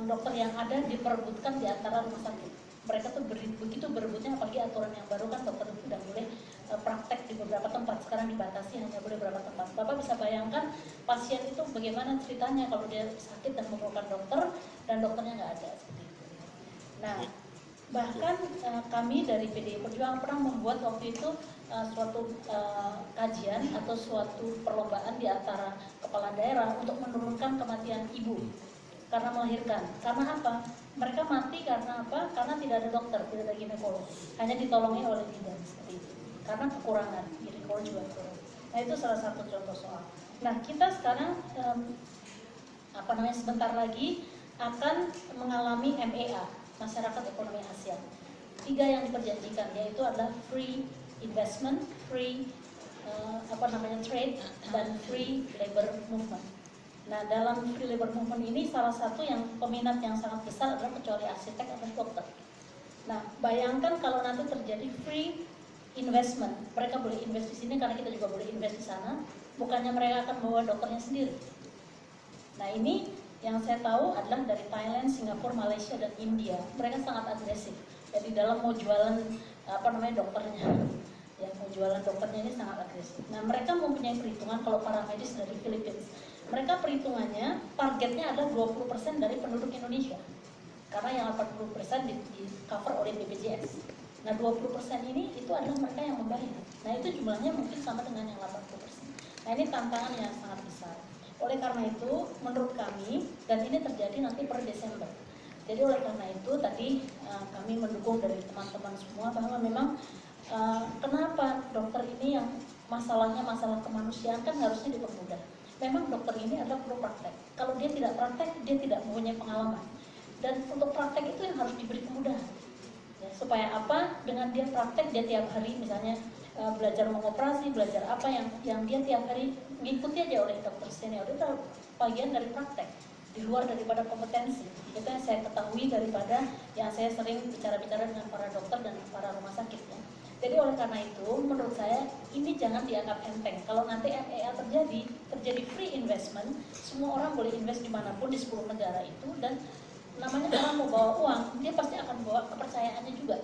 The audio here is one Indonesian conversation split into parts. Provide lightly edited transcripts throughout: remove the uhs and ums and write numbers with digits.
dokter yang ada diperebutkan di antara rumah sakit. Mereka tuh begitu berebutnya, apalagi aturan yang baru kan dokter itu tidak boleh praktek di beberapa tempat. Sekarang dibatasi hanya boleh beberapa tempat. Bapak bisa bayangkan pasien itu bagaimana ceritanya kalau dia sakit dan memerlukan dokter dan dokternya nggak ada seperti itu. Nah, bahkan kami dari PDI Perjuangan pernah membuat waktu itu suatu kajian atau suatu perlombaan di antara kepala daerah untuk menurunkan kematian ibu karena melahirkan. Karena apa? Mereka mati karena apa? Karena tidak ada dokter, tidak ada ginekolog, hanya ditolongi oleh bidan seperti itu. Karena kekurangan, ginekolog juga kurang. Nah, itu salah satu contoh soal. Nah, kita sekarang sebentar lagi akan mengalami MEA, Masyarakat Ekonomi ASEAN. 3 yang diperjanjikan, yaitu adalah free investment, free trade, dan free labor movement. Nah, dalam free labor movement ini salah satu yang peminat yang sangat besar adalah kecuali arsitek atau dokter. Nah, bayangkan kalau nanti terjadi free investment, mereka boleh invest di sini karena kita juga boleh invest di sana, bukannya mereka akan bawa dokternya sendiri. Nah, ini yang saya tahu adalah dari Thailand, Singapura, Malaysia, dan India. Mereka sangat agresif. Jadi dalam mau jualan dokternya, yang mau jualan dokternya ini sangat agresif. Nah, mereka mempunyai perhitungan kalau para medis dari Filipina. Mereka perhitungannya targetnya adalah 20% dari penduduk Indonesia. Karena yang 80% di cover oleh BPJS. Nah, 20% ini itu adalah mereka yang membayar. Nah, itu jumlahnya mungkin sama dengan yang 80%. Nah, ini tantangan yang sangat besar. Oleh karena itu, menurut kami, dan ini terjadi nanti per Desember. Jadi oleh karena itu, tadi kami mendukung dari teman-teman semua bahwa memang kenapa dokter ini yang masalahnya masalah kemanusiaan kan harusnya dipermudah. Memang dokter ini adalah perlu praktek. Kalau dia tidak praktek, dia tidak mempunyai pengalaman. Dan untuk praktek itu yang harus diberi kemudahan. Ya, supaya apa? Dengan dia praktek, dia tiap hari misalnya belajar mengoperasi, belajar apa yang dia tiap hari mengikuti aja oleh dokter senior. Itu bagian dari praktek, di luar daripada kompetensi. Itu yang saya ketahui daripada yang saya sering bicara-bicara dengan para dokter dan para rumah sakit. Ya. Jadi oleh karena itu, menurut saya ini jangan dianggap enteng. Kalau nanti MEA terjadi free investment, semua orang boleh invest dimanapun di 10 negara itu, dan namanya orang mau bawa uang, dia pasti akan bawa kepercayaannya juga.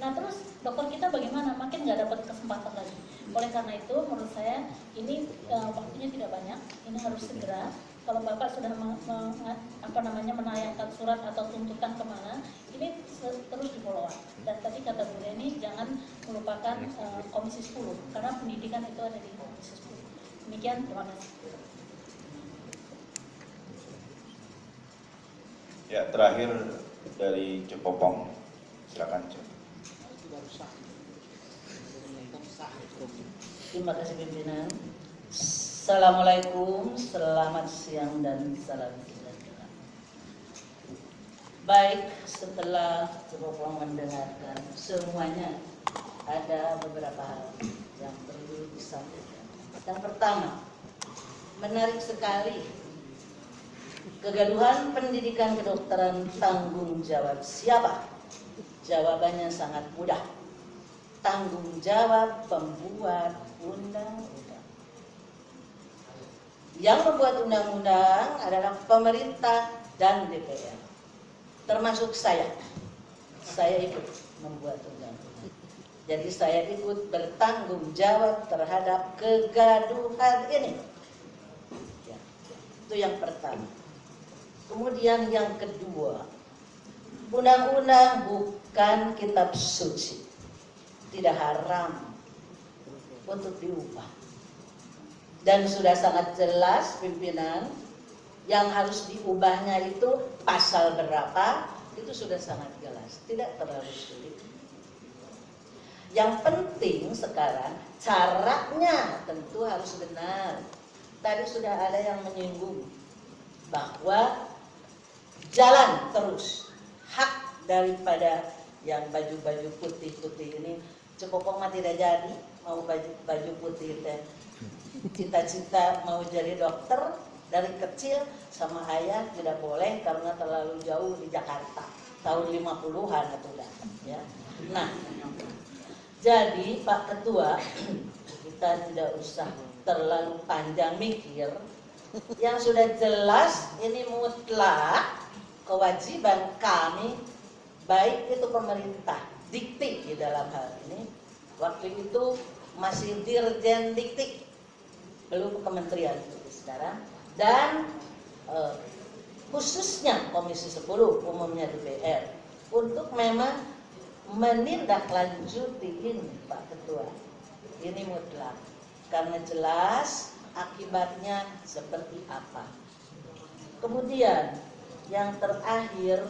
Nah, terus dokter kita bagaimana? Makin nggak dapat kesempatan lagi. Oleh karena itu, menurut saya ini waktunya tidak banyak. Ini harus segera. Kalau Bapak sudah menayangkan surat atau tuntutan kemana, ini terus di follow up. Dan tadi kata Bu Reni, jangan melupakan Komisi 10, karena pendidikan itu ada di Komisi 10. Demikian, terima kasih. Ya, terakhir dari Cepopong, silakan Cep. Terima kasih pimpinan. Assalamualaikum, selamat siang dan salam sejahtera. Baik, setelah Cepopong mendengarkan semuanya, ada beberapa hal yang perlu disampaikan. Yang pertama, menarik sekali kegaduhan pendidikan kedokteran, tanggung jawab siapa? Jawabannya sangat mudah. Tanggung jawab pembuat undang-undang. Yang membuat undang-undang adalah pemerintah dan DPR. Termasuk saya. Saya ikut membuat undang-undang. Jadi saya ikut bertanggung jawab terhadap kegaduhan ini. Ya, itu yang pertama. Kemudian yang kedua, undang-undang bukan kitab suci, tidak haram untuk diubah. Dan sudah sangat jelas pimpinan, yang harus diubahnya itu pasal berapa, itu sudah sangat jelas, tidak terlalu sulit. Yang penting sekarang caranya tentu harus benar. Tadi sudah ada yang menyinggung bahwa jalan terus hak daripada yang baju-baju putih-putih ini. Cepopong mah tidak jadi mau baju putih teh. Cita-cita mau jadi dokter dari kecil sama ayah tidak boleh karena terlalu jauh di Jakarta. Tahun 50-an itu dah, ya. Nah, jadi Pak Ketua, kita tidak usah terlalu panjang mikir. Yang sudah jelas ini mutlak kewajiban kami, baik itu pemerintah, Dikti di dalam hal ini, waktu itu masih Dirjen Dikti, belum kementerian sekarang, dan khususnya Komisi 10 umumnya DPR untuk memang menindaklanjuti ini, Pak Ketua. Ini mutlak karena jelas akibatnya seperti apa. Kemudian yang terakhir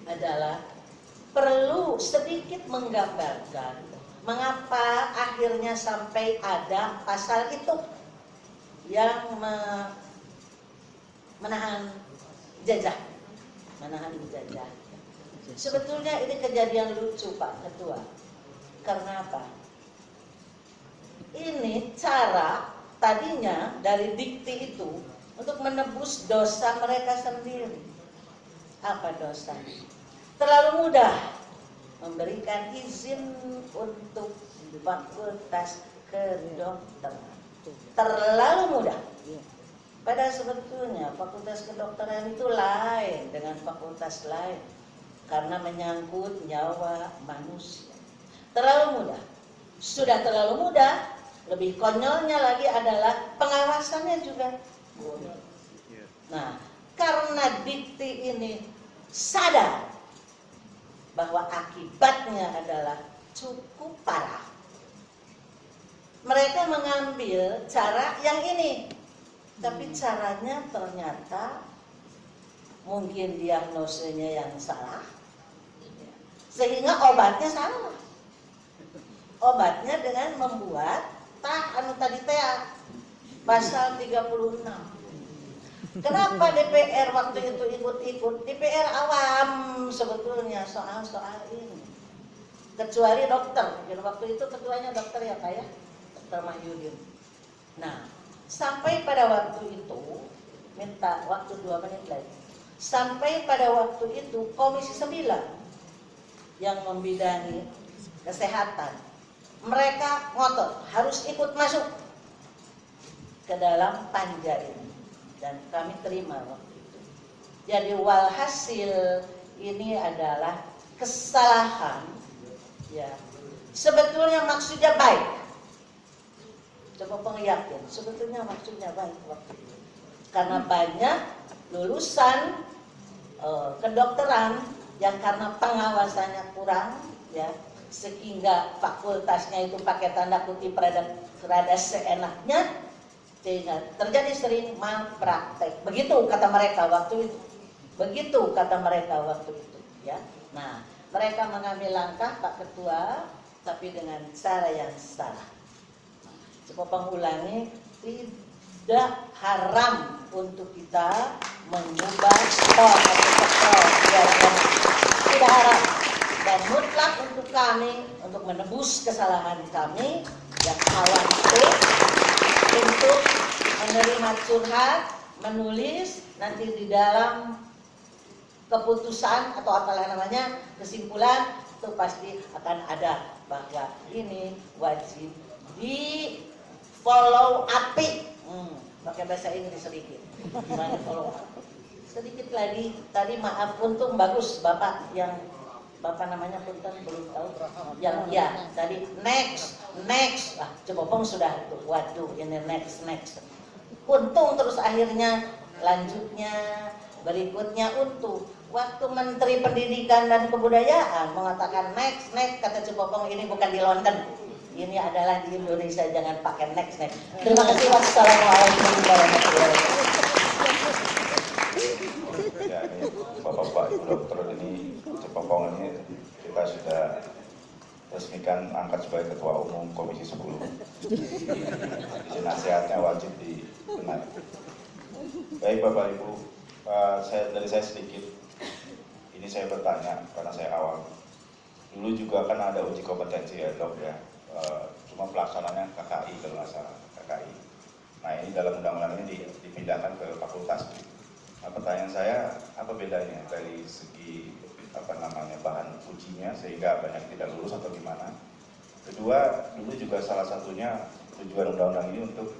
adalah perlu sedikit menggambarkan mengapa akhirnya sampai ada pasal itu yang menahan jajah. Sebetulnya ini kejadian lucu, Pak Ketua. Karena apa? Ini cara tadinya dari Dikti itu untuk menebus dosa mereka sendiri. Apa dosa? Terlalu mudah memberikan izin untuk fakultas kedokteran. Terlalu mudah. Padahal sebetulnya fakultas kedokteran itu lain dengan fakultas lain karena menyangkut nyawa manusia. Terlalu mudah. Sudah terlalu mudah, lebih konyolnya lagi adalah pengawasannya juga. Nah, karena Dikti ini sadar bahwa akibatnya adalah cukup parah, mereka mengambil cara yang ini. Tapi caranya ternyata mungkin diagnosenya yang salah, sehingga obatnya salah. Obatnya dengan membuat pasal 36. Kenapa DPR waktu itu ikut-ikut? DPR awam sebetulnya soal ini. Kecuali dokter, mungkin waktu itu ketuanya dokter ya Pak ya, Dr. Mahyudin. Nah, sampai pada waktu itu, minta waktu 2 menit lagi. Sampai pada waktu itu Komisi 9 yang membidangi kesehatan, mereka ngotot harus ikut masuk ke dalam panja ini. Dan kami terima waktu itu. Jadi walhasil ini adalah kesalahan, ya. Sebetulnya maksudnya baik. Coba penyakin, sebetulnya maksudnya baik waktu itu. Karena banyak lulusan kedokteran yang karena pengawasannya kurang, ya, sehingga fakultasnya itu pakai tanda kutip rada seenaknya, sehingga terjadi sering malpraktek. Begitu kata mereka waktu itu. Ya. Nah, mereka mengambil langkah Pak Ketua, tapi dengan cara yang salah. Coba pengulangi, tidak haram untuk kita mengubah tidak haram, dan mutlak untuk kami untuk menebus kesalahan kami yang awal itu untuk menerima curhat, menulis nanti di dalam keputusan atau apalah namanya kesimpulan itu pasti akan ada bahwa ini wajib di follow up. Pakai bahasa Inggris sedikit. Gimana follow up? Sedikit lagi. Tadi maaf, untung bagus Bapak yang Bapak namanya punten belum tahu. Yang ya tadi next. Cepopong sudah tuh. Waduh, ini next. Untung terus akhirnya lanjutnya berikutnya untuk waktu Menteri Pendidikan dan Kebudayaan mengatakan next kata Cepopong ini bukan di London. Ini adalah di Indonesia, jangan pakai next. Terima kasih. Wassalamualaikum warahmatullahi wabarakatuh. Ya, Bapak Ibu Dokter ini Cepopong ini kita sudah resmikan angkat sebagai Ketua Umum Komisi 10. Jadi nasihatnya wajib didengar. Baik Bapak Ibu, dari saya sedikit. Ini saya bertanya karena saya awam. Dulu juga kan ada uji kompetensi ya Dok ya. Cuma pelaksananya KKI kalau nggak salah, KKI. Nah ini dalam undang-undang ini dipindahkan ke fakultas. Nah pertanyaan saya, apa bedanya dari segi bahan ujinya sehingga banyak tidak lulus atau gimana? Kedua, dulu juga salah satunya tujuan undang-undang ini untuk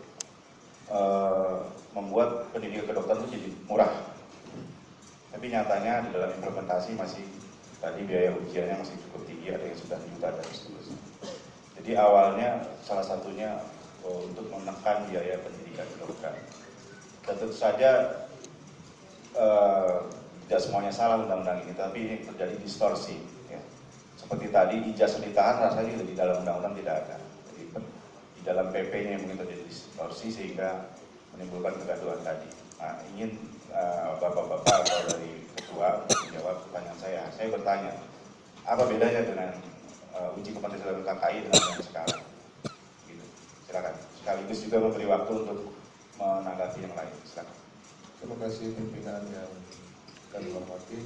membuat pendidikan kedokteran itu jadi murah. Tapi nyatanya di dalam implementasi masih tadi biaya ujiannya masih cukup tinggi, ada yang sudah juta dan seterusnya. Jadi awalnya salah satunya untuk menekan biaya pendidikan kedokteran. Tentu saja tidak semuanya salah undang-undang ini, tapi ini terjadi distorsi. Ya. Seperti tadi ijazah ditahan rasanya di dalam undang-undang tidak ada. Jadi, di dalam PP-nya yang mungkin terjadi distorsi sehingga menimbulkan kegaduhan tadi. Nah, ingin bapak-bapak atau dari ketua untuk menjawab pertanyaan saya. Saya bertanya, apa bedanya dengan uji kompetensi dalam KKI dengan yang sekarang? Gitu. Silakan. Sekaligus juga memberi waktu untuk menanggapi yang lain. Silakan. Terima kasih pimpinan yang kami hormati,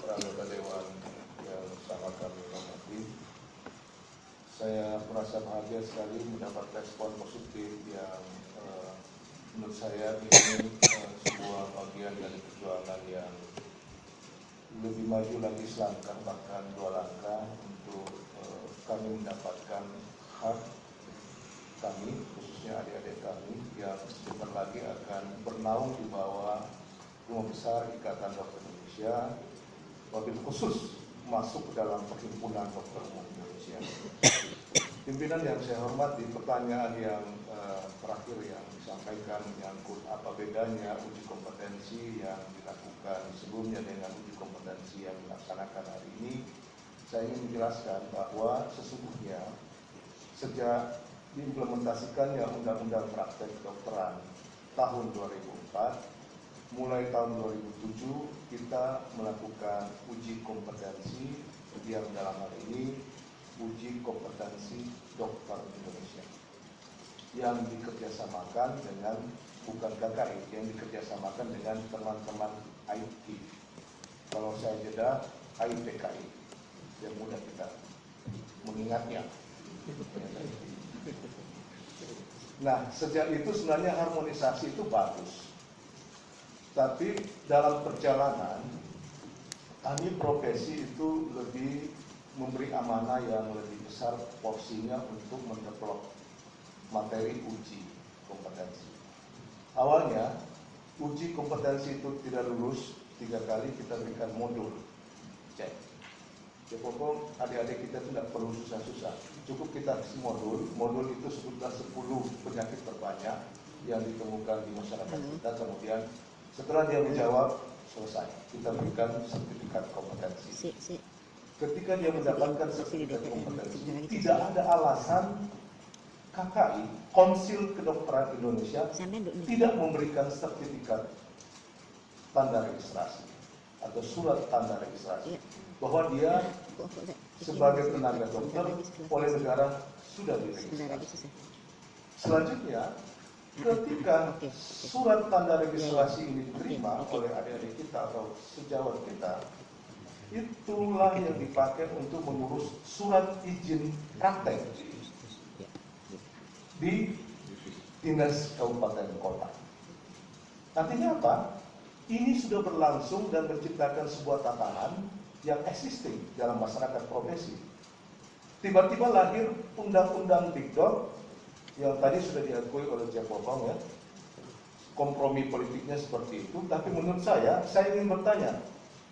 anggota Dewan yang sangat kami hormati. Saya merasa bahagia sekali mendapat respon positif yang menurut saya ini sebuah bagian dari perjuangan yang lebih maju lagi selangkah bahkan 2 langkah untuk kami mendapatkan hak kami, khususnya adik-adik kami yang sebentar lagi akan bernaung di bawah Rumah Besar Ikatan Dokter Indonesia, wabil khusus masuk ke dalam Perhimpunan Dokter Umum Indonesia. Pimpinan yang saya hormati, pertanyaan yang terakhir yang disampaikan menyangkut apa bedanya uji kompetensi yang dilakukan sebelumnya dengan uji kompetensi yang dilaksanakan hari ini. Saya ingin menjelaskan bahwa sesungguhnya sejak diimplementasikannya Undang-Undang Praktek Kedokteran tahun 2004, mulai tahun 2007 kita melakukan uji kompetensi yang dalam hal ini uji kompetensi dokter Indonesia yang dikerjasamakan dengan bukan KKI, yang dikerjasamakan dengan teman-teman IT. Kalau saya jeda IPKI yang mudah kita mengingatnya. Nah, sejak itu sebenarnya harmonisasi itu bagus. Tapi dalam perjalanan kami profesi itu lebih memberi amanah yang lebih besar porsinya untuk mendevelop materi uji kompetensi. Awalnya uji kompetensi itu tidak lulus 3 kali kita berikan modul cek. Ya pokok adik-adik kita tidak perlu susah-susah. Cukup kita kasih modul. Modul itu sebutlah 10 penyakit terbanyak yang ditemukan di masyarakat kita. Kemudian setelah dia menjawab selesai, kita berikan sertifikat kompetensi. Ketika dia mendapatkan sertifikat kompetensi, tidak ada alasan KKI, Konsil Kedokteran Indonesia, tidak memberikan sertifikat tanda registrasi atau surat tanda registrasi bahwa dia sebagai tenaga dokter oleh negara sudah diregistrasi. Selanjutnya, ketika surat tanda registrasi ini diterima oleh adik-adik kita atau sejawat kita, itulah yang dipakai untuk mengurus surat izin praktek di Dinas Kabupaten Kota. Artinya apa? Ini sudah berlangsung dan menciptakan sebuah tatanan yang existing dalam masyarakat profesi. Tiba-tiba lahir Undang-Undang Dikdok yang tadi sudah diakui oleh Cep Popong ya. Kompromi politiknya seperti itu, tapi menurut saya ingin bertanya,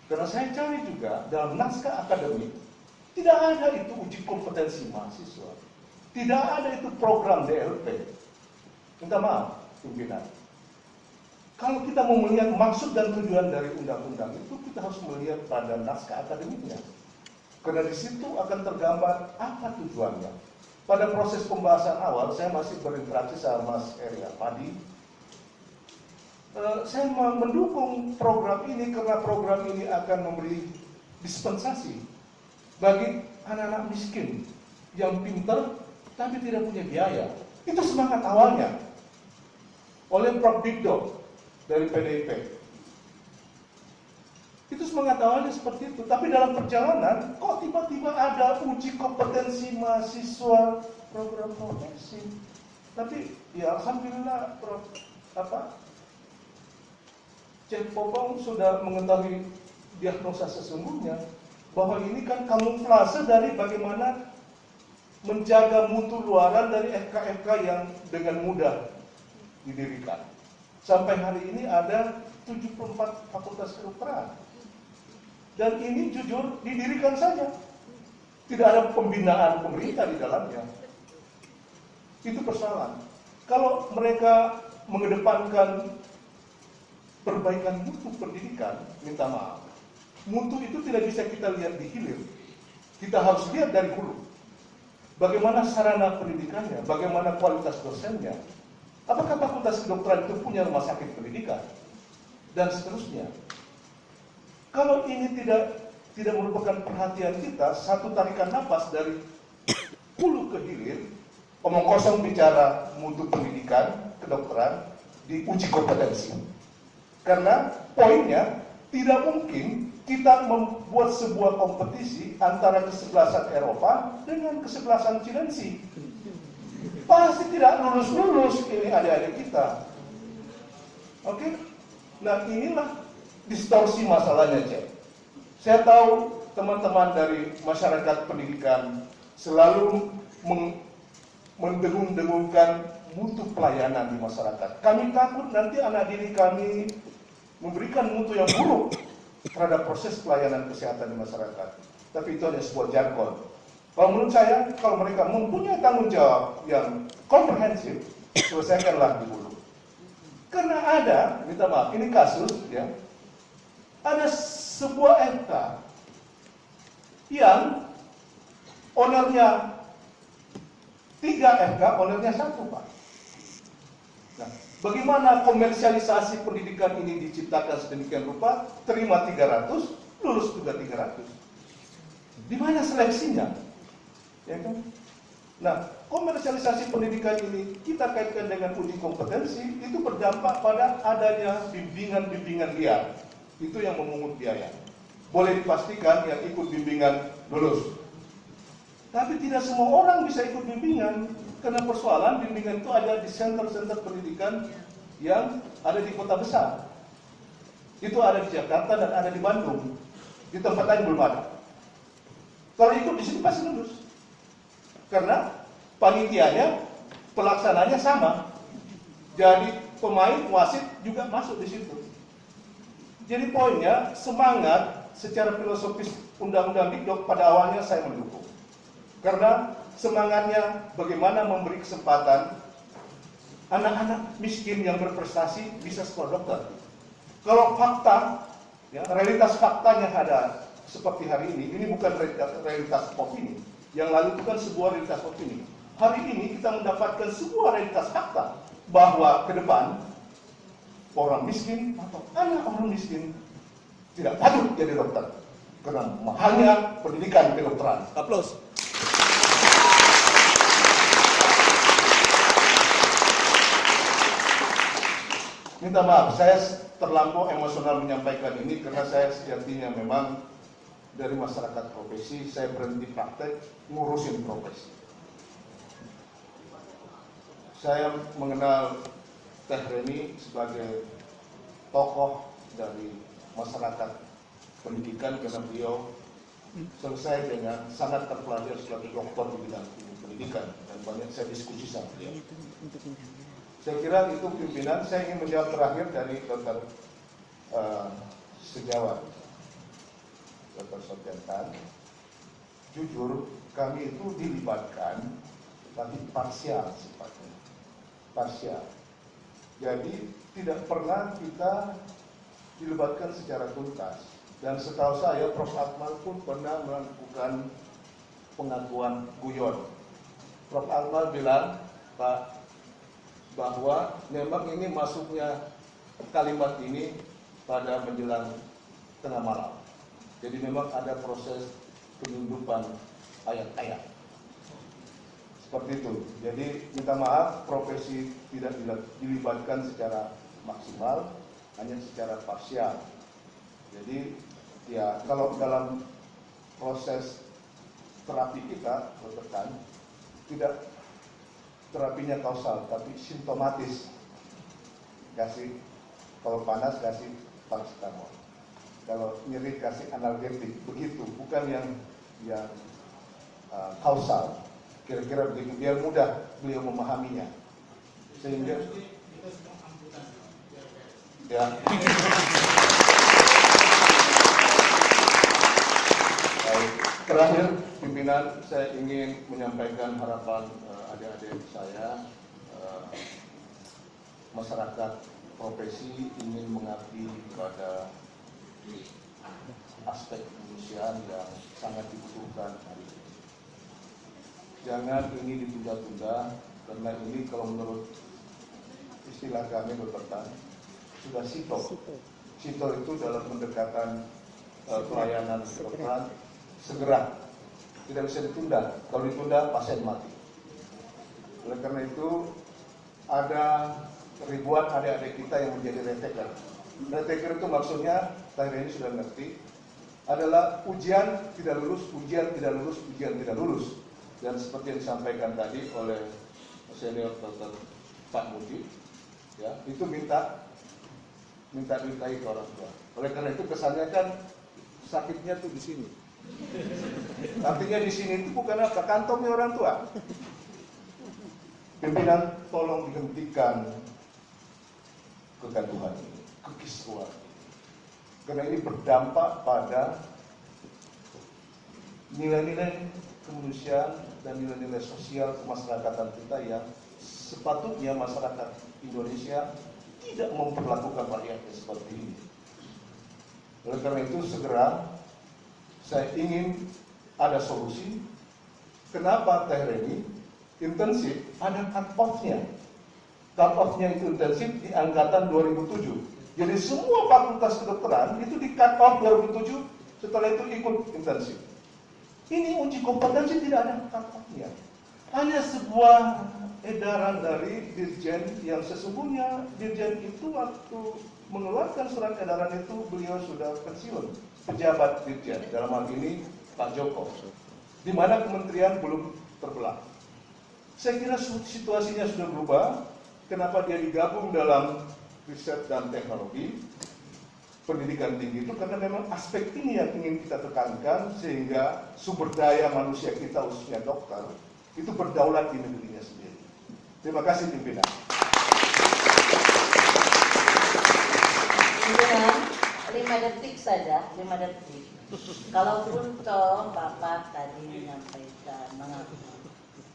karena saya cari juga dalam naskah akademik, tidak ada itu uji kompetensi mahasiswa. Tidak ada itu program DLP. Minta maaf, pimpinan. Kalau kita mau melihat maksud dan tujuan dari undang-undang itu, kita harus melihat pada naskah akademiknya. Karena di situ akan tergambar apa tujuannya. Pada proses pembahasan awal, saya masih berinteraksi sama Mas Eri Ahmadi. Saya mendukung program ini karena program ini akan memberi dispensasi bagi anak-anak miskin yang pintar tapi tidak punya biaya. Itu semangat awalnya oleh Prof. Dikdo dari PDIP. Itu semangat awalnya seperti itu. Tapi dalam perjalanan kok tiba-tiba ada uji kompetensi mahasiswa program profesi. Tapi ya alhamdulillah Prof. Cep Popong sudah mengetahui diagnosa sesungguhnya bahwa ini kan kamuflase dari bagaimana menjaga mutu luaran dari FK-FK yang dengan mudah didirikan. Sampai hari ini ada 74 fakultas kedokteran. Dan ini jujur didirikan saja. Tidak ada pembinaan pemerintah di dalamnya. Itu persoalan. Kalau mereka mengedepankan perbaikan mutu pendidikan, minta maaf. Mutu itu tidak bisa kita lihat di hilir. Kita harus lihat dari hulu. Bagaimana sarana pendidikannya, bagaimana kualitas dosennya. Apakah fakultas kedokteran itu punya rumah sakit pendidikan? Dan seterusnya. Kalau ini tidak merupakan perhatian kita, satu tarikan napas dari hulu ke hilir, omong kosong bicara mutu pendidikan kedokteran diuji kompetensi. Karena poinnya tidak mungkin kita membuat sebuah kompetisi antara kesebelasan Eropa dengan kesebelasan Cilengsi. Pasti tidak lulus-lulus ini adik-adik kita. Oke? Nah inilah distorsi masalahnya, Cek. Saya tahu teman-teman dari masyarakat pendidikan selalu mendengung-dengungkan mutu pelayanan di masyarakat. Kami takut nanti anak didik kami memberikan mutu yang buruk terhadap proses pelayanan kesehatan di masyarakat. Tapi itu hanya sebuah jargon. Kalau menurut saya, kalau mereka mempunyai tanggung jawab yang komprehensif, selesaikanlah di hulu. Karena ada, minta maaf, ini kasus ya, ada sebuah FK yang ownernya 3 FK, ownernya 1, Pak. Nah, bagaimana komersialisasi pendidikan ini diciptakan sedemikian rupa, terima 300, lulus juga 300. Di mana seleksinya? Ya kan? Nah, komersialisasi pendidikan ini kita kaitkan dengan uji kompetensi, itu berdampak pada adanya bimbingan-bimbingan liar. Itu yang memungut biaya. Boleh dipastikan yang ikut bimbingan lulus. Tapi tidak semua orang bisa ikut bimbingan. Karena persoalan bimbingan itu ada di center-center pendidikan yang ada di kota besar. Itu ada di Jakarta dan ada di Bandung. Di tempat lain belum ada. Kalau ikut di sini pasti lulus. Karena panitianya, pelaksananya sama. Jadi pemain, wasit juga masuk di situ. Jadi poinnya, semangat secara filosofis Undang-Undang Dikdok pada awalnya saya mendukung. Karena semangatnya bagaimana memberi kesempatan anak-anak miskin yang berprestasi bisa sekolah dokter. Kalau fakta, ya, realitas faktanya ada seperti hari ini bukan realitas opini. Yang lalu itu kan sebuah realitas opini. Hari ini kita mendapatkan sebuah realitas fakta bahwa ke depan orang miskin atau anak orang miskin tidak patut jadi dokter karena mahalnya pendidikan kedokteran. Aplaus. Minta maaf, saya terlampau emosional menyampaikan ini karena saya sejatinya memang dari masyarakat profesi, saya berhenti praktek ngurusin profesi. Saya mengenal Teh Reni sebagai tokoh dari masyarakat pendidikan karena beliau selesai dengan sangat terpelajar sebagai dokter di bidang pendidikan dan banyak saya diskusi sama beliau. Saya kira itu pimpinan. Saya ingin menjawab terakhir dari Dr. Sejawat, Dr. Sofian. Jujur, kami itu dilibatkan, tapi parsial sifatnya. Parsial. Jadi tidak pernah kita dilibatkan secara tuntas. Dan setahu saya, Prof. Akmal pun pernah melakukan pengakuan guyon. Prof. Akmal bilang, Pak, bahwa memang ini masuknya kalimat ini pada menjelang tengah malam. Jadi memang ada proses penyundupan ayat-ayat. Seperti itu. Jadi minta maaf, profesi tidak dilibatkan secara maksimal, hanya secara parsial. Jadi ya kalau dalam proses terapi kita, dokter, tidak terapinya kausal, tapi simptomatis. Kasih, kalau panas kasih paracetamol, kalau nyeri kasih analgetik, begitu. Bukan yang kausal. Kira-kira begitu, biar mudah beliau memahaminya. Sehingga Ya. Baik. Terakhir, pimpinan, saya ingin menyampaikan harapan adik-adik saya, masyarakat profesi ingin mengabdi kepada aspek kemanusiaan yang sangat dibutuhkan hari ini. Jangan ini ditunda-tunda, karena ini kalau menurut istilah kami berpetan sudah sito. Sito itu dalam pendekatan pelayanan kedokteran segera, tidak bisa ditunda. Kalau ditunda pasien mati. Oleh karena itu ada ribuan adik-adik kita yang menjadi retaker. Retaker itu maksudnya, tadi ini sudah ngerti, adalah ujian tidak lulus, ujian tidak lulus, ujian tidak lulus. Dan seperti yang disampaikan tadi oleh senior Dr. Pak Mudi, ya, itu mintai ke orang tua. Oleh karena itu kesannya kan sakitnya tuh di sini. Artinya di sini itu bukan apa, kantongnya orang tua. Pimpinan tolong dihentikan kegaduhan ini, kekisruan ini. Karena ini berdampak pada nilai-nilai kemanusiaan dan nilai-nilai sosial kemasyarakatan kita yang sepatutnya masyarakat Indonesia tidak memperlakukan rakyatnya seperti ini. Oleh karena itu segera saya ingin ada solusi. Kenapa THRI intensif? Ada cut-off-nya. Cut-off-nya itu intensif di angkatan 2007. Jadi semua fakultas kedokteran itu di cut-off 2007, setelah itu ikut intensif. Ini uji kompetensi tidak ada cut-off-nya. Hanya sebuah edaran dari Dirjen yang sesungguhnya Dirjen itu waktu mengeluarkan surat edaran itu beliau sudah pensiun, pejabat Dirjen, dalam hal ini Pak Joko, di mana kementerian belum terbelah. Saya kira situasinya sudah berubah. Kenapa dia digabung dalam riset dan teknologi pendidikan tinggi itu? Karena memang aspek ini yang ingin kita tekankan, sehingga sumber daya manusia kita khususnya dokter itu berdaulat di negerinya sendiri. Terima kasih pimpinan. Pimpinan, 5 detik saja, 5 detik. Kalaupun toh Bapak tadi menyampaikan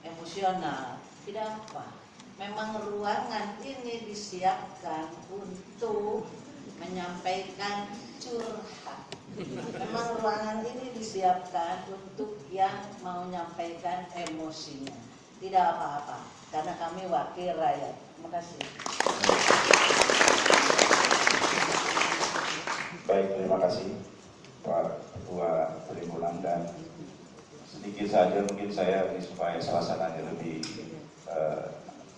emosional, tidak apa. Memang ruangan ini disiapkan untuk menyampaikan curhat. Memang ruangan ini disiapkan untuk yang mau menyampaikan emosinya. Tidak apa-apa, karena kami wakil rakyat. Terima kasih. Baik, terima kasih Pak Ketua Perhimpunan, dan sedikit saja mungkin saya ini supaya suasananya lebih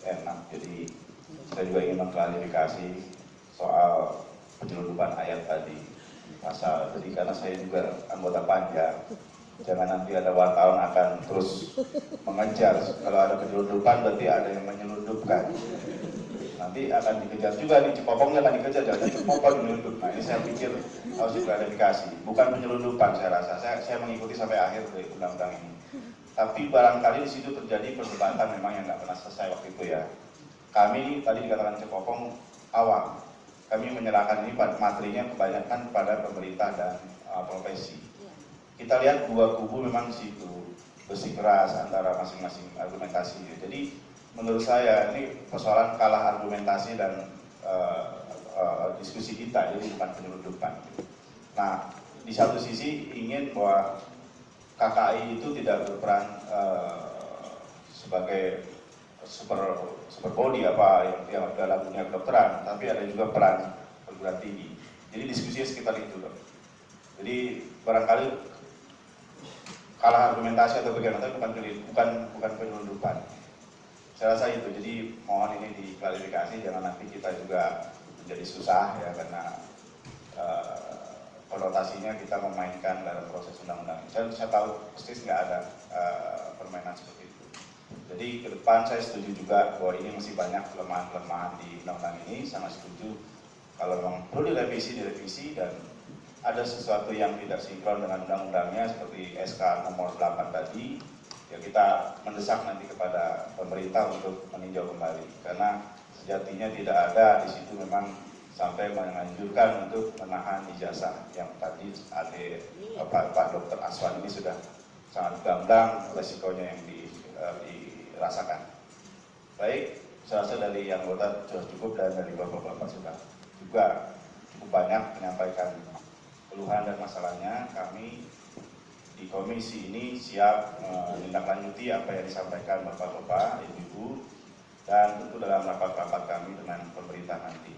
enak. Jadi saya juga ingin mengklarifikasi soal penyelundupan ayat tadi, pasal. Jadi karena saya juga anggota panja, jangan nanti ada wartawan akan terus mengejar. Kalau ada penyelundupan berarti ada yang menyelundupkan. Nanti akan dikejar juga nih, Cepopongnya akan dikejar, jangan Cepopong menyelundup. Nah ini saya pikir harus diklarifikasi, bukan penyelundupan. Saya rasa saya mengikuti sampai akhir dari undang-undang ini. Tapi barangkali di situ terjadi perdebatan memang yang nggak pernah selesai waktu itu ya. Kami tadi dikatakan Cepopong awam, kami menyerahkan ini materinya kebanyakan kepada pemerintah dan profesi. Kita lihat dua kubu memang di situ bersikeras antara masing-masing argumentasi. Jadi menurut saya ini persoalan kalah argumentasi dan diskusi kita, jadi bukan penyelundupan. Nah, di satu sisi ingin bahwa KKI itu tidak berperan sebagai super body apa yang dalam dunia kedokteran, tapi ada juga peran perguruan tinggi. Jadi diskusinya sekitar itu, dok. Jadi barangkali kalah argumentasi atau bagaimana, tapi bukan penyelundupan. Saya rasa itu. Jadi mohon ini diklarifikasi, jangan nanti kita juga menjadi susah ya, karena konotasinya kita memainkan dalam proses undang-undang. Saya tahu persis nggak ada permainan seperti itu. Jadi ke depan saya setuju juga bahwa ini masih banyak kelemahan-kelemahan di undang-undang ini. Sangat setuju kalau memang perlu direvisi, dan ada sesuatu yang tidak sinkron dengan undang-undangnya seperti SK nomor 8 tadi. Ya kita mendesak nanti kepada pemerintah untuk meninjau kembali, karena sejatinya tidak ada di situ memang sampai menganjurkan untuk menahan ijazah yang tadi Pak Dr. Aswan ini sudah sangat gamblang resikonya yang dirasakan. Baik, saya rasa dari anggota sudah cukup dan dari bapak-bapak sudah juga cukup banyak menyampaikan keluhan dan masalahnya. Kami di komisi ini siap menindaklanjuti apa yang disampaikan bapak-bapak, ibu-ibu, dan tentu dalam rapat-rapat kami dengan pemerintah nanti.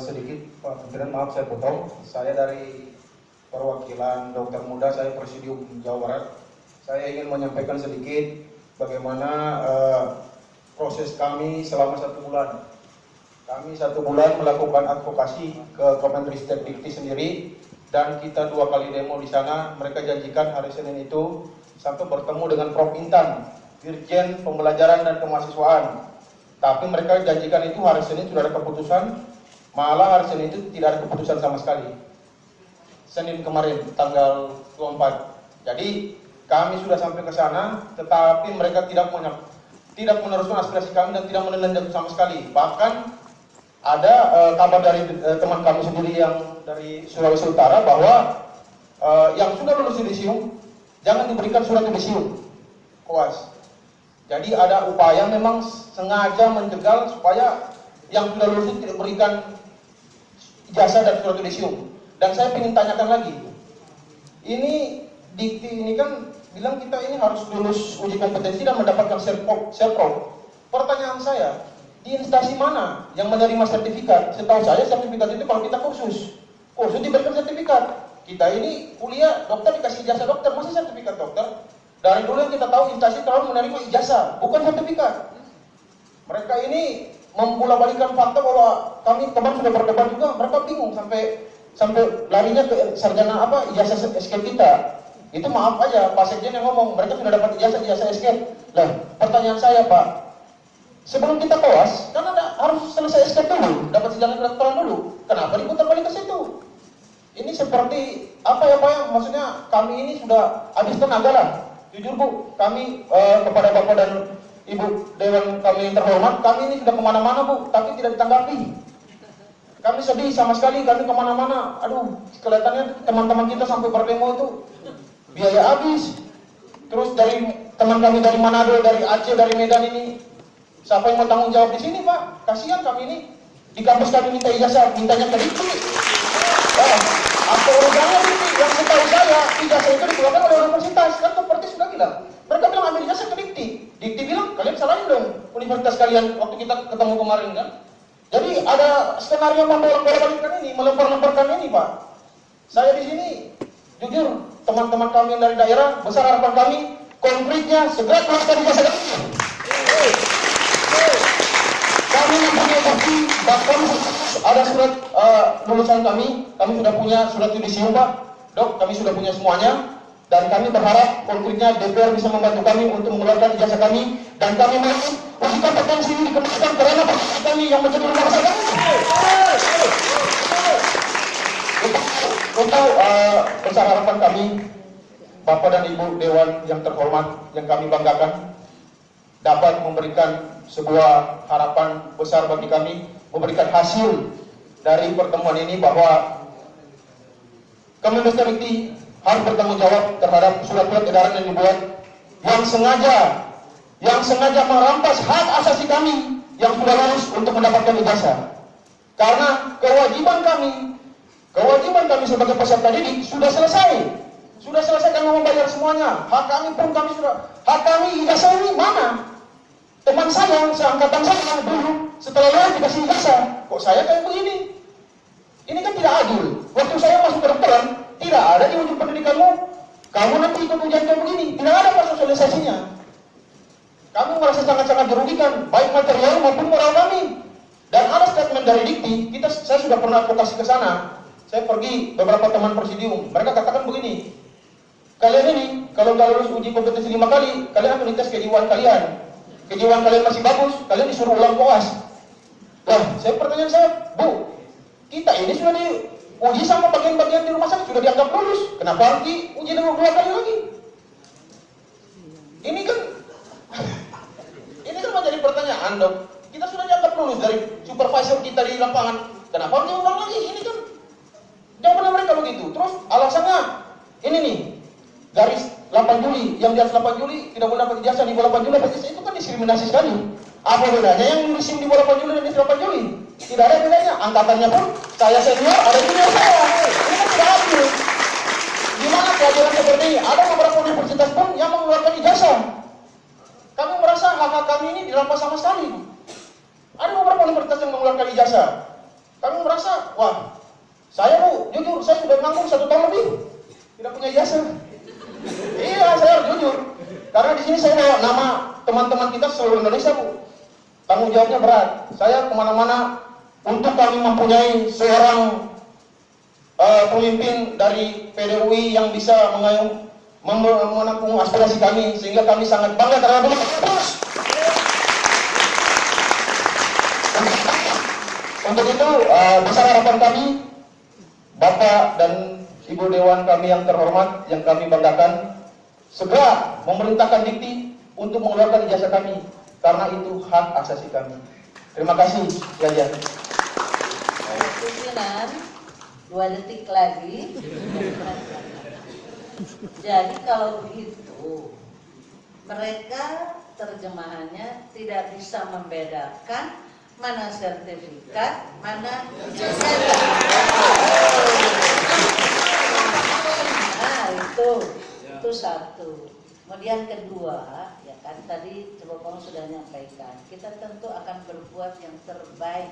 Sedikit Pak Pimpinan, maaf saya potong. Saya dari perwakilan dokter muda, saya Presidium Jawa Barat. Saya ingin menyampaikan sedikit bagaimana proses kami selama 1 bulan. Kami 1 bulan melakukan advokasi ke Kemenristek Dikti sendiri, dan kita 2 kali demo di sana. Mereka janjikan hari Senin itu sampai bertemu dengan Prof. Intan, Dirjen Pembelajaran dan Kemahasiswaan. Tapi mereka janjikan itu hari Senin sudah ada keputusan, malah hari Senin itu tidak ada keputusan sama sekali. Senin kemarin tanggal 24. Jadi kami sudah sampai ke sana, tetapi mereka tidak meneruskan aspirasi kami dan tidak menendang sama sekali. Bahkan ada kabar dari teman kami sendiri yang dari Sulawesi Utara bahwa yang sudah lulus yudisium jangan diberikan surat yudisium koas. Jadi ada upaya memang sengaja menjegal supaya yang sudah lulus itu tidak berikan ijazah dan surat yudisium. Dan saya ingin tanyakan lagi, ini Dikti ini kan bilang kita ini harus lulus uji kompetensi dan mendapatkan self-pro. Pertanyaan saya, di instansi mana yang menerima sertifikat? Setahu saya sertifikat itu kalau kita kursus diberikan sertifikat. Kita ini kuliah dokter dikasih ijazah dokter, masih sertifikat dokter. Dari dulu yang kita tahu instansi terlalu menerima ijazah, bukan sertifikat. Mereka ini membolak-balikan fakta bahwa kami kemarin sudah berdebat juga, mereka bingung sampai larinya ke sarjana ijazah escape kita. Itu maaf aja, Pak Sekjen yang ngomong, mereka sudah dapat ijazah escape. Lah, pertanyaan saya Pak, sebelum kita koas, kan harus selesai escape dulu, dapat sejarah kedokteran dulu. Kenapa diputar balik ke situ? Ini seperti apa ya Pak, maksudnya kami ini sudah habis tenaga lah. Jujur Bu, kami kepada Bapak dan Ibu Dewan kami yang terhormat, kami ini sudah kemana-mana Bu, tapi tidak ditanggapi. Kami sedih sama sekali, kami kemana-mana. Aduh, kelihatannya teman-teman kita sampai berdemo itu biaya habis. Terus dari teman kami dari Manado, dari Aceh, dari Medan ini, siapa yang mau tanggung jawab di sini Pak? Kasihan kami ini. Di kampus kami minta ijazah, mintanya ke Dikti. Apa urusannya Dikti? Yang setahu saya, ijazah itu dikeluarkan oleh universitas. Kan seperti sudah bilang. Mereka bilang ambil ijazah ke Dikti. Dikti bilang, kalian salahin dong universitas kalian waktu kita ketemu kemarin kan. Jadi ada skenario membolak-balikkan ini, melempar-lemparkan ini Pak. Saya di sini, jujur, teman-teman kami yang dari daerah, besar harapan kami, konkretnya segera keluarkan ijazah kami. Kami mempunyai bukti, bahkan ada surat lulusan kami sudah punya surat yudisium Pak. Dok, kami sudah punya semuanya. Dan kami berharap konkretnya DPR bisa membantu kami untuk mengeluarkan ijazah kami. Dan kami mau uji kompetensi ini dikenakan karena kami yang menjadi rumah kami. Untuk besar harapan kami, Bapak dan Ibu Dewan yang terhormat, yang kami banggakan, dapat memberikan sebuah harapan besar bagi kami, memberikan hasil dari pertemuan ini bahwa Kemenristek Dikti harus bertanggung jawab terhadap surat-surat edaran yang dibuat yang sengaja merampas hak asasi kami yang sudah lulus untuk mendapatkan ijazah. Karena kewajiban kami sebagai peserta didik sudah selesai. Sudah selesai kami membayar semuanya. Hak kami ijazah ini mana? Teman saya, seangkatan saya dulu setelah lulus dikasih ijazah. Kok saya kayak begini? Ini kan tidak adil. Waktu saya masuk kedokteran, tidak ada di ujung pendidikanmu. Kamu nanti ikut ujian kayak begini. Tidak ada Pak sosialisasinya. Kami merasa sangat-sangat dirugikan, baik material maupun moral kami. Dan ada statement dari Dikti, saya sudah pernah advokasi ke sana. Saya pergi beberapa teman presidium, mereka katakan begini, kalian ini kalau nggak lulus uji kompetensi 5 kali, kalian akan dites kejiwaan kalian. Kejiwaan kalian masih bagus, kalian disuruh ulang koas. Nah, pertanyaan saya, Bu, kita ini sudah diuji sama bagian-bagian di rumah sakit, sudah dianggap lulus. Kenapa harus diuji 2 kali lagi? Ini kan menjadi pertanyaan Dok. Kita sudah dianggap lulus dari supervisor kita di lapangan. Kenapa harus diulang lagi? Ini kan jawaban mereka begitu. Terus alasannya ini nih, garis 8 Juli, yang di atas 8 Juli tidak boleh dapat ijazah, di bawah 8 Juli dapat ijazah, itu kan diskriminasi sekali. Apa bedanya yang musim di bawah 8 Juli dan di 8 Juli? Tidak ada bedanya. Angkatannya pun saya senior, ada junior saya. Ini kan tidak adil. Gimana pelajaran seperti ini? Ada beberapa universitas pun yang mengeluarkan ijazah. Kami merasa hak-hak kami ini dirampas sama sekali. Ada beberapa universitas yang mengeluarkan ijazah. Kami merasa, wah, saya Bu, jujur, saya sudah nganggur 1 tahun lebih, tidak punya ijazah. Iya, saya harus jujur. Karena di sini saya bawa nama teman-teman kita seluruh Indonesia, Bu. Tanggung jawabnya berat. Saya kemana-mana untuk kami mempunyai seorang pemimpin dari PDUI yang bisa menampung aspirasi kami, sehingga kami sangat bangga terhadap terus. Untuk itu, besar harapan kami, Bapak dan Ibu Dewan kami yang terhormat, yang kami banggakan, segera memerintahkan Dikti untuk mengeluarkan ijazah kami, karena itu hak asasi kami. Terima kasih, sekalian. Pimpinan, 2 detik lagi. Jadi kalau begitu, mereka terjemahannya tidak bisa membedakan mana sertifikat, mana ijazah. Nah, itu satu. Kemudian kedua, ya kan tadi Bapak sudah menyampaikan, kita tentu akan berbuat yang terbaik,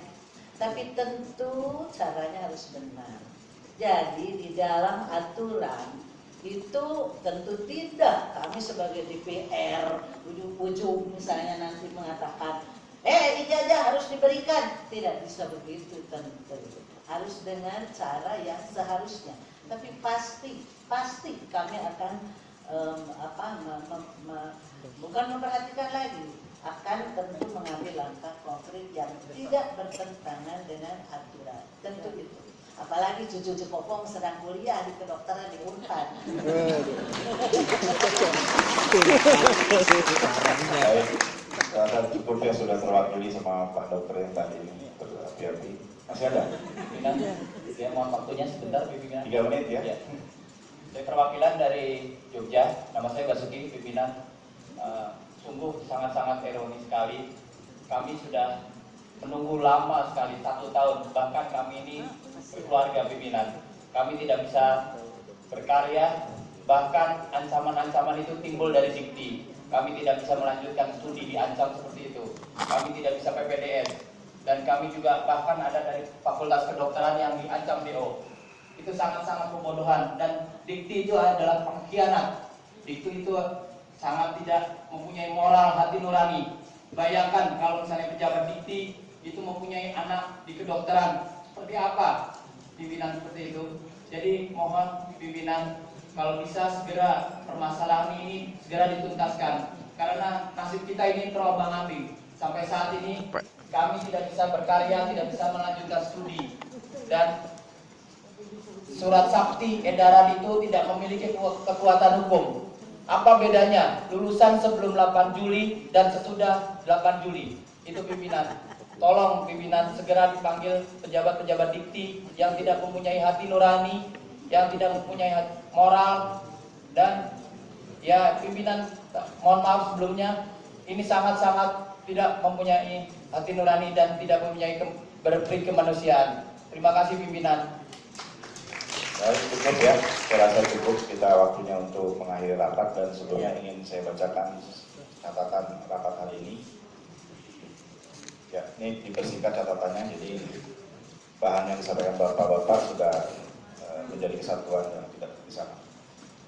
tapi tentu caranya harus benar. Jadi di dalam aturan itu tentu tidak kami sebagai DPR ujung-ujung misalnya nanti mengatakan ijazah harus diberikan, tidak bisa begitu. Tentu harus dengan cara yang seharusnya, tapi pasti kami akan bukan memperhatikan lagi, akan tentu mengambil langkah konkret yang tidak bertentangan dengan aturan. Tentu itu. Apalagi cucu Popong sedang kuliah di kedokteran di Unpad. Rasa cukup ya, sudah terwakili sama Pak Dokter yang tadi berapi-api. Masih ada? Pimpinan, saya mohon waktunya sebentar, pimpinan. 3 menit ya. Ya. Saya perwakilan dari Jogja, nama saya Basuki, pimpinan. Sungguh sangat-sangat ironis sekali. Kami sudah menunggu lama sekali, 1 tahun. Bahkan kami ini berkeluarga, pimpinan. Kami tidak bisa berkarya, bahkan ancaman-ancaman itu timbul dari Dikti. Kami tidak bisa melanjutkan studi, diancam seperti itu. Kami tidak bisa PPDS. Dan kami juga bahkan ada dari Fakultas Kedokteran yang diancam DO. Itu sangat-sangat pembodohan. Dan Dikti itu adalah pengkhianat. Dikti itu sangat tidak mempunyai moral hati nurani. Bayangkan kalau misalnya pejabat Dikti itu mempunyai anak di kedokteran, seperti apa pimpinan seperti itu. Jadi mohon pimpinan, kalau bisa segera permasalahan ini segera dituntaskan, karena nasib kita ini terombang-ambing. Sampai saat ini kami tidak bisa berkarya, tidak bisa melanjutkan studi, dan surat sakti edaran itu tidak memiliki kekuatan hukum. Apa bedanya lulusan sebelum 8 Juli dan sesudah 8 Juli? Itu pimpinan. Tolong pimpinan segera dipanggil pejabat-pejabat Dikti yang tidak mempunyai hati nurani, yang tidak mempunyai moral, dan ya pimpinan mohon maaf sebelumnya, ini sangat-sangat tidak mempunyai hati nurani dan tidak mempunyai berperi kemanusiaan. Terima kasih pimpinan. Baik, cukup ya, saya rasa cukup kita waktunya untuk mengakhiri rapat, dan sebelumnya ingin saya bacakan catatan rapat hari ini. Ya, ini dipersingkat catatannya, jadi bahan yang disampaikan Bapak-Bapak sudah menjadi kesatuan dan tidak terpisah.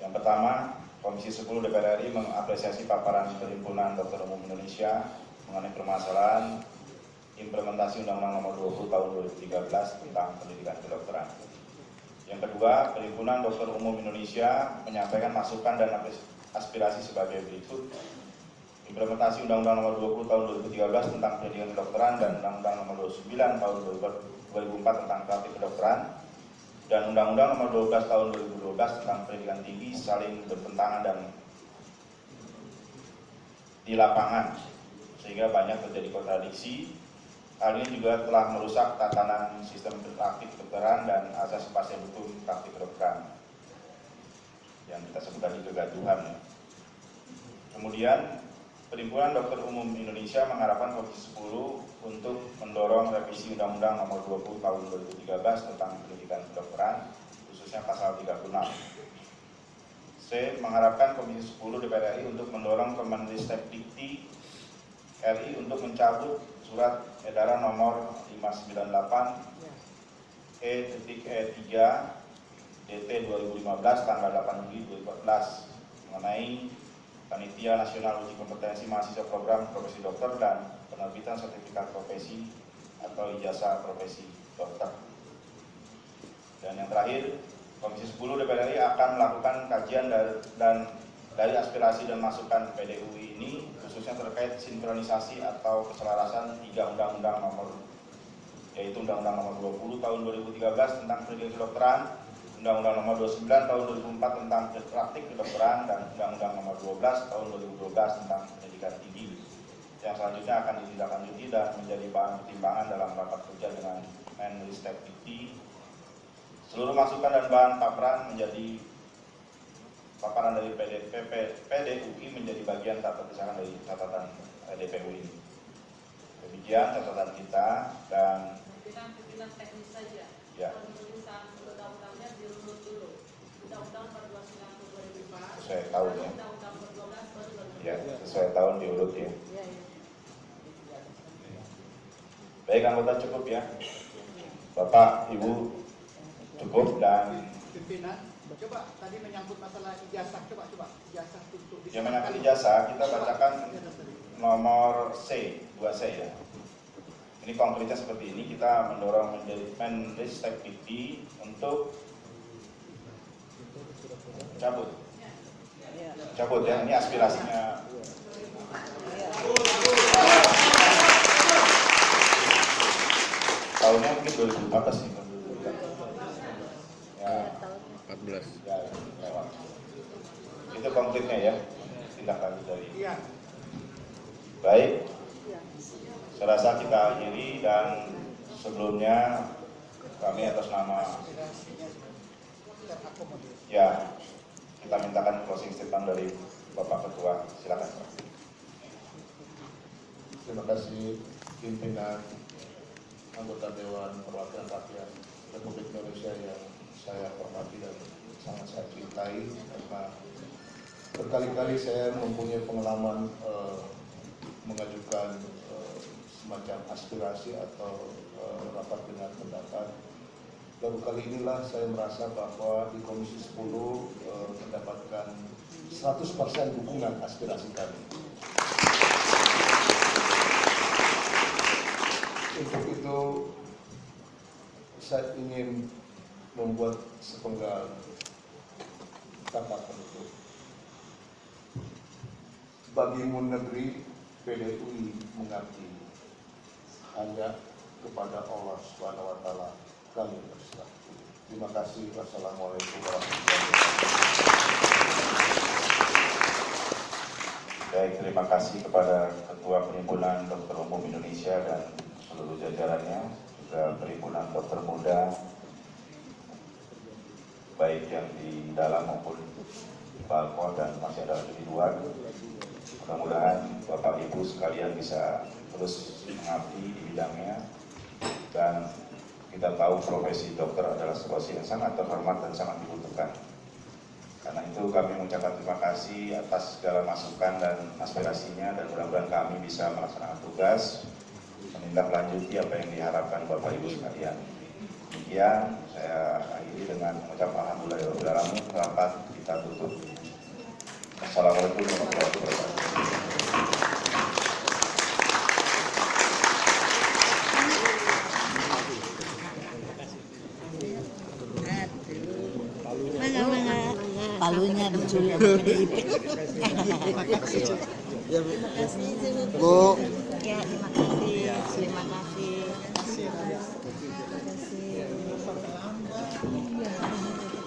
Yang pertama, Komisi 10 DPR RI mengapresiasi paparan Perhimpunan Dokter Umum Indonesia mengenai permasalahan implementasi Undang-Undang Nomor 20 Tahun 2013 tentang pendidikan kedokteran. Yang kedua, Perhimpunan Dokter Umum Indonesia menyampaikan masukan dan aspirasi sebagai berikut. Implementasi Undang-Undang Nomor 20 Tahun 2013 tentang pendidikan kedokteran dan Undang-Undang Nomor 29 Tahun 2004 tentang praktik kedokteran dan Undang-Undang Nomor 12 Tahun 2012 tentang pendidikan tinggi saling bertentangan dan di lapangan, sehingga banyak terjadi kontradiksi Hal ini juga telah merusak tatanan sistem praktik kedokteran dan asas pasien hukum praktik kedokteran yang kita sebut tadi kegaduhan. Kemudian, Perhimpunan Dokter Umum Indonesia mengharapkan Komisi 10 untuk mendorong revisi Undang-Undang Nomor 20 Tahun 2013 tentang pendidikan kedokteran, khususnya pasal 36. C. Mengharapkan Komisi 10 DPR RI untuk mendorong Kemendikbud RI untuk mencabut Surat Edaran Nomor 598 E.E3 DT 2015 tanggal 8 Juli 2014 mengenai Panitia Nasional Uji Kompetensi Mahasiswa Program Profesi Dokter dan penerbitan sertifikat profesi atau ijazah profesi dokter. Dan yang terakhir, Komisi 10 DPR RI akan melakukan kajian dari aspirasi dan masukan PDUI ini, khususnya terkait sinkronisasi atau keselarasan 3 undang-undang yaitu Undang-Undang Nomor 20 Tahun 2013 tentang pendidikan kedokteran, Undang-Undang Nomor 29 Tahun 2004 tentang praktik kedokteran, dan Undang-Undang Nomor 12 Tahun 2012 tentang pendidikan tinggi, yang selanjutnya akan ditindaklanjuti dan menjadi bahan pertimbangan dalam rapat kerja dengan Menristek-Dikti. Seluruh masukan dan bahan paparan dari PDUI menjadi bagian tak terpisahkan dari catatan DPU ini. Demikian catatan kita, dan pimpinan teknis saja. Ya. Penulisan undang-undangnya dirunut dulu. Undang-undang 42/2004. Sesuai tahun ya. Undang-undang 12 baru. Ya, sesuai tahun diurut ya. Baik, anggota cukup ya. Bapak, Ibu cukup, dan pimpinan, coba tadi menyangkut masalah ijazah, coba ijazah untuk yang menyangkut ijazah kita bacakan nomor C, 2C ya. Ini konkretnya seperti ini, kita mendorong menjadi Menristek-Dikti untuk cabut ya, ini aspirasinya. Tahunnya mungkin 2014 nih. Ya, 14. ya, lewat. Itu konkretnya ya, tindak lanjut dari. Iya. Baik, saya rasa kita akhiri, dan sebelumnya kami atas nama ya kita mintakan closing statement dari Bapak Ketua, silakan Pak. Terima kasih pimpinan anggota Dewan Perwakilan Rakyat Republik Indonesia yang saya hormati dan sangat saya cintai, karena berkali-kali saya mempunyai pengalaman mengajukan semacam aspirasi atau rapat dengar pendapat. Baru kali inilah saya merasa bahwa di Komisi 10 mendapatkan 100% dukungan aspirasi kami. Untuk itu saya ingin membuat sepenggal kata penutup. Bagimu negeri, PDUI mengabdi hanya kepada Allah SWT kami berserah. Terima kasih. Wassalamualaikum warahmatullahi wabarakatuh. Baik, terima kasih kepada Ketua Perhimpunan Dokter Umum Indonesia dan seluruh jajarannya, juga Perhimpunan Dokter Muda, baik yang di dalam maupun di balkon dan masih ada lagi di luar. Mudah-mudahan Bapak Ibu sekalian bisa terus mengabdi di bidangnya, dan kita tahu profesi dokter adalah profesi yang sangat terhormat dan sangat dibutuhkan. Karena itu kami mengucapkan terima kasih atas segala masukan dan aspirasinya, dan mudah-mudahan kami bisa melaksanakan tugas menindaklanjuti apa yang diharapkan Bapak Ibu sekalian. Demikian saya akhiri dengan mengucapkan alhamdulillahirobbilalamin. Rapat kita tutup. Assalamualaikum warahmatullahi wabarakatuh. Palunya dicuri PDIP. Terima kasih Bu. Ya, terima kasih. Terima kasih.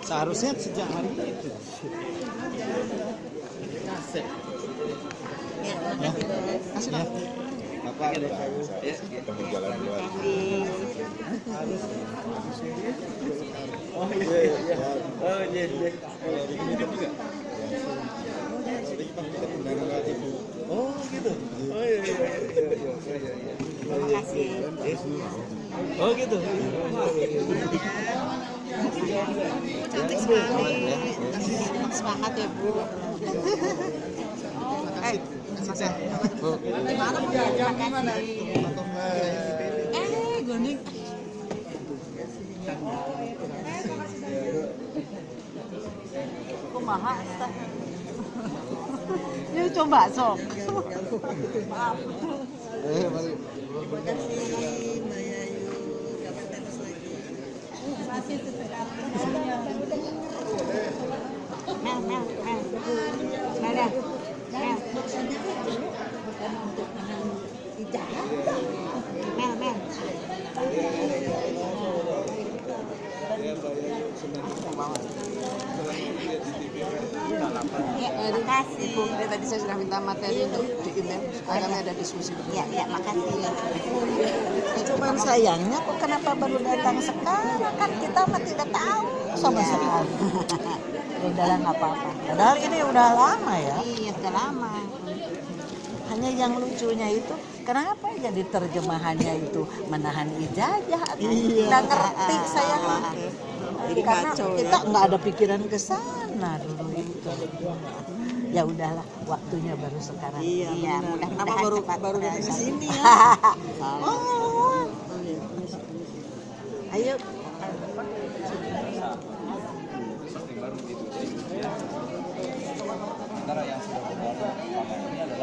Seharusnya sejak hari itu. Ya, terima kasih. Bapak ada ketemu jalan keluar. Oh iya iya. Oh iya iya. Kalau begini kan juga. Oh gitu. Oh iya iya iya. Terima kasih. Oh gitu. Cantik sekali. Semangat ya Bu. Gimana Bu? Jam gimana? Goning. Kumaha teh? Yuk coba sok. Maaf. Terima kasih Mbak Yayu. Kapan tenis lagi? Masih sesekali. Mel. Mel. Maksudnya bukan untuk menahan ijazah. Mel. Ya, terima kasih. Ibu, tadi saya sudah minta materi untuk di email supaya kami ada diskusi. Ya, makasih. Cuman sayangnya kok kenapa baru datang sekarang? Kan kita mah tidak tahu sama sekali. Udahlah nggak apa-apa. Padahal ini udah lama ya. Iya, udah lama. Hanya yang lucunya itu kenapa jadi terjemahannya itu menahan ijazah? Nggak ngerti saya mah. Karena kita nggak ada pikiran ke sana dulu itu. Ya udahlah, waktunya baru sekarang. Iya, mudah-mudahan baru datang ke sini ya. Oh. Ayo. Antara yang sudah berjalan